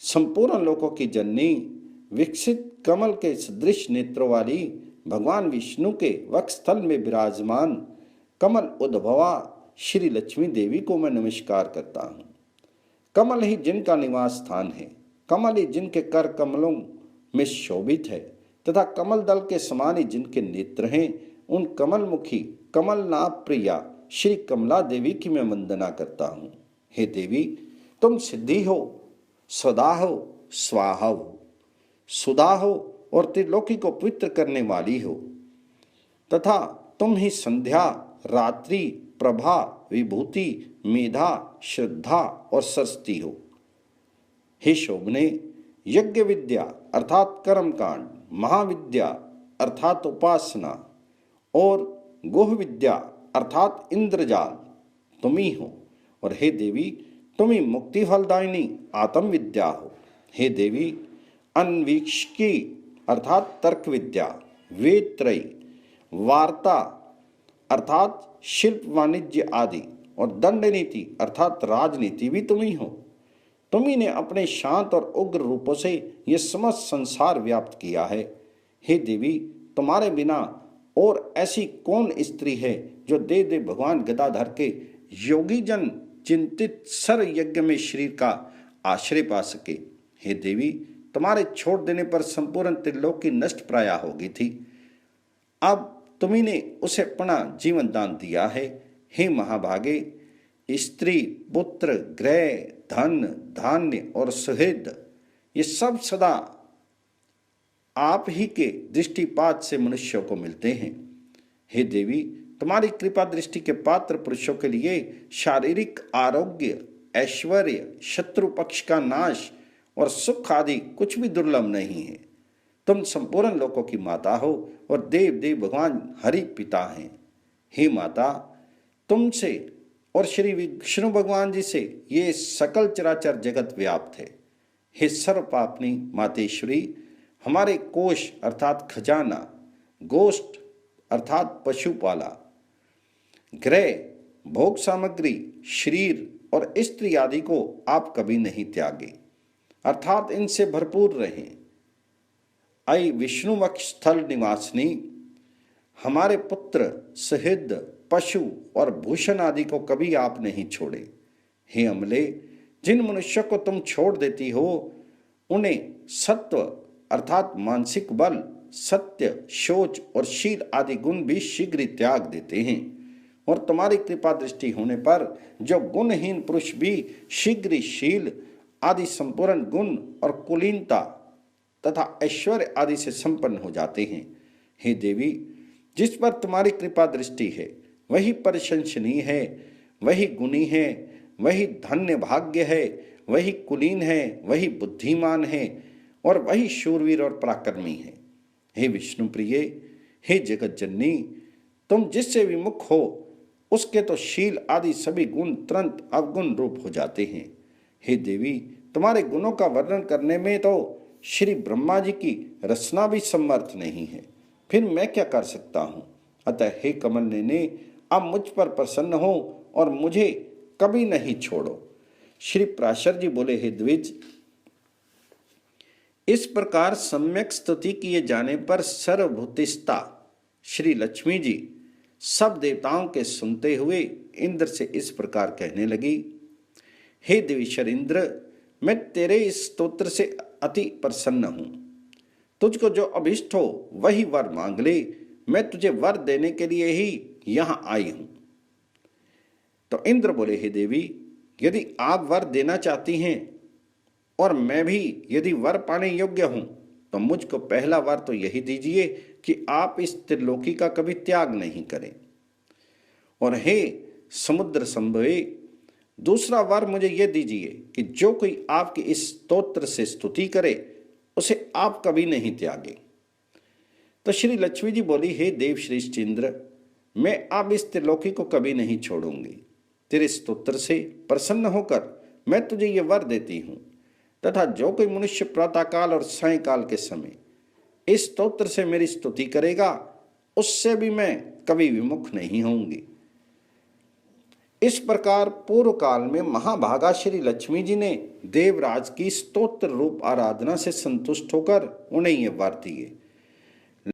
संपूर्ण लोकों की जननी, विकसित कमल के सदृश नेत्रों वाली भगवान विष्णु के वक्षस्थल में विराजमान कमल उद्भवा श्री लक्ष्मी देवी को मैं नमस्कार करता हूँ। कमल ही जिनका निवास स्थान है, कमल ही जिनके कर कमलों में शोभित है तथा कमल दल के समान ही जिनके नेत्र हैं, उन कमलमुखी कमलनाभ प्रिया श्री कमला देवी की मैं वंदना करता हूँ। हे देवी, तुम सिद्धि हो, सदा हो, स्वाहा हो, सुधा हो और त्रिलोकी को पवित्र करने वाली हो तथा तुम ही संध्या, रात्रि, प्रभा, विभूति, मेधा, श्रद्धा और सरस्वती हो। हे शोभने, यज्ञ विद्या अर्थात कर्मकांड, महाविद्या अर्थात उपासना और गुह विद्या अर्थात इंद्रजाल तुम ही हो। और हे देवी, तुम ही मुक्ति फलदायिनी आत्म विद्या हो। हे देवी, अन्वीक्षकी अर्थात तर्क विद्या, वेद त्रयी, वार्ता अर्थात शिल्प वाणिज्य आदि और दंड नीति अर्थात राजनीति भी तुम ही हो। तुम ही ने अपने शांत और उग्र रूपों से यह समस्त संसार व्याप्त किया है। हे देवी, तुम्हारे बिना और ऐसी कौन स्त्री है जो देव देव भगवान गदाधर के योगी जन चिंतित सर यज्ञ में शरीर का आश्रय पा सके। हे देवी, तुम्हारे छोड़ देने पर संपूर्ण त्रिलोकी नष्ट प्राय होगी थी, अब तुम्ही ने उसे अपना जीवन दान दिया है। हे महाभागे, स्त्री, पुत्र, ग्रह, धन, धान्य और सुहृद ये सब सदा आप ही के दृष्टिपात से मनुष्यों को मिलते हैं। हे देवी, तुम्हारी कृपा दृष्टि के पात्र पुरुषों के लिए शारीरिक आरोग्य, ऐश्वर्य, शत्रु पक्ष का नाश और सुख आदि कुछ भी दुर्लभ नहीं है। तुम संपूर्ण लोकों की माता हो और देव देव भगवान हरि पिता हैं। हे माता, तुमसे और श्री विष्णु भगवान जी से ये सकल चराचर जगत व्याप्त है। हे सर्व पापनी मातेश्वरी, हमारे कोष अर्थात खजाना, गोष्ठ अर्थात पशुपाला, ग्रह, भोग सामग्री, शरीर और स्त्री आदि को आप कभी नहीं त्यागे, अर्थात इनसे भरपूर रहें। आई विष्णु वक्षस्थल निवासिनी, हमारे पुत्र, सहृद, पशु और भूषण आदि को कभी आप नहीं छोड़े। हे अमले, जिन मनुष्यों को तुम छोड़ देती हो उन्हें सत्व अर्थात मानसिक बल, सत्य, शौच और शील आदि गुण भी शीघ्र त्याग देते हैं। और तुम्हारी कृपा दृष्टि होने पर जो गुणहीन पुरुष भी शीघ्र शील आदि संपूर्ण गुण और कुलीनता तथा ऐश्वर्य आदि से संपन्न हो जाते हैं। हे देवी, जिस पर तुम्हारी कृपा दृष्टि है वही प्रशंसनीय है, वही गुणी है, वही धन्य भाग्य है, वही कुलीन है, वही बुद्धिमान है और वही शूरवीर और पराक्रमी है। हे विष्णु प्रिय, हे जगत जननी, तुम जिससे विमुख हो उसके तो शील आदि सभी गुण तुरंत अवगुण रूप हो जाते हैं। हे देवी, तुम्हारे गुणों का वर्णन करने में तो श्री ब्रह्मा जी की रचना भी समर्थ नहीं है, फिर मैं क्या कर सकता हूँ। अतः हे कमल ने अब मुझ पर प्रसन्न हो और मुझे कभी नहीं छोड़ो। श्री पराशर जी बोले, हे द्विज, इस प्रकार सम्यक स्तुति किए जाने पर सर्वभूतिस्था श्री लक्ष्मी जी सब देवताओं के सुनते हुए इंद्र से इस प्रकार कहने लगी, हे देवेश्वर इंद्र, मैं तेरे इस स्तोत्र से अति प्रसन्न हूं। तुझको जो अभिष्ट हो वही वर मांग ले, मैं तुझे वर देने के लिए ही यहां आई हूं। तो इंद्र बोले, हे देवी, यदि आप वर देना चाहती हैं और मैं भी यदि वर पाने योग्य हूं तो मुझको पहला वर तो यही दीजिए कि आप इस त्रिलोकी का कभी त्याग नहीं करें। और हे समुद्र संभवे, दूसरा वर मुझे यह दीजिए कि जो कोई आपकी इस स्तोत्र से स्तुति करे उसे आप कभी नहीं त्यागे। तो श्री लक्ष्मी जी बोली, हे देव श्रेष्ठ इंद्र, मैं अब इस त्रिलोकी को कभी नहीं छोड़ूंगी। तेरे स्तोत्र से प्रसन्न होकर मैं तुझे ये वर देती हूं तथा जो कोई मनुष्य प्रातःकाल और सायंकाल के समय इस स्तोत्र से मेरी स्तुति करेगा उससे भी मैं कभी विमुख नहीं होंगी। इस प्रकार पूर्व काल में महाभागा श्री लक्ष्मी जी ने देवराज की स्तोत्र रूप आराधना से संतुष्ट होकर उन्हें ये वर दिए।